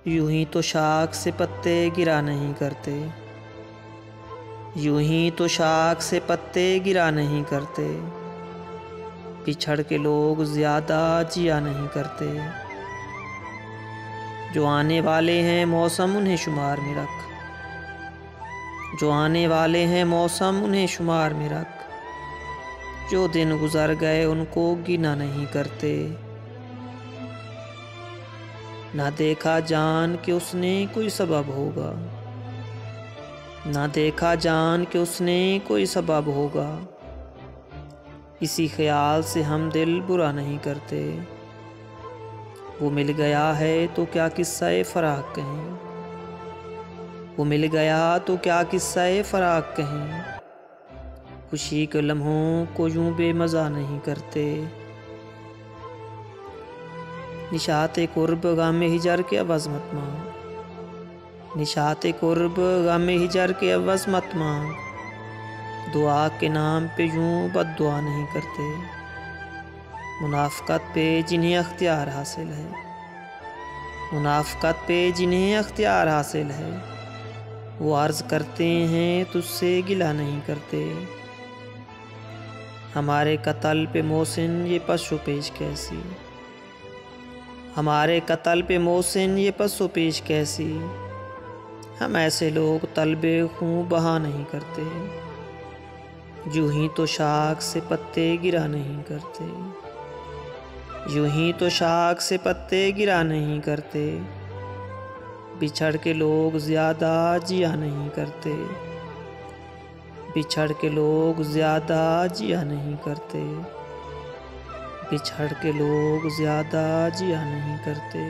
यूं ही तो शाख से पत्ते गिरा नहीं करते, यूं ही तो शाख से पत्ते गिरा नहीं करते। बिछड़ के लोग ज़्यादा जिया नहीं करते। जो आने वाले हैं मौसम उन्हें शुमार में रख, जो आने वाले हैं मौसम उन्हें शुमार में रख। जो दिन गुजर गए उनको गिना नहीं करते। ना देखा जान कि उसने कोई सबब होगा, ना देखा जान कि उसने कोई सबब होगा। इसी ख्याल से हम दिल बुरा नहीं करते। वो मिल गया है तो क्या किस्सा-ए फराक कहें, वो मिल गया तो क्या किस्सा-ए फराक कहें। खुशी के लम्हों को यूं बेमज़ा नहीं करते। निशाते कुर्ब गामे हिजर के अवज़ मत मांग, निशाते कुर्ब गामे हिजर के अवज़ मत मांग। दुआ के नाम पे यूं बद्दुआ नहीं करते। मुनाफ़क़त पे जिन्हें अख्तियार हासिल है, मुनाफ़क़त पे जिन्हें अख्तियार हासिल है। वो अर्ज़ करते हैं तुझसे गिला नहीं करते। हमारे कत्ल पे मोहसिन ये पशु पेश कैसी, हमारे कत्ल पे मोहसिन ये पशु पेश कैसी। हम ऐसे लोग तलबे खूं बहा नहीं करते। यूं ही तो शाख से पत्ते गिरा नहीं करते, यूं ही तो शाख से पत्ते गिरा नहीं करते। बिछड़ के लोग ज़्यादा जिया नहीं करते, बिछड़ के लोग ज़्यादा जिया नहीं करते, बिछड़ के लोग ज़्यादा जिया नहीं करते।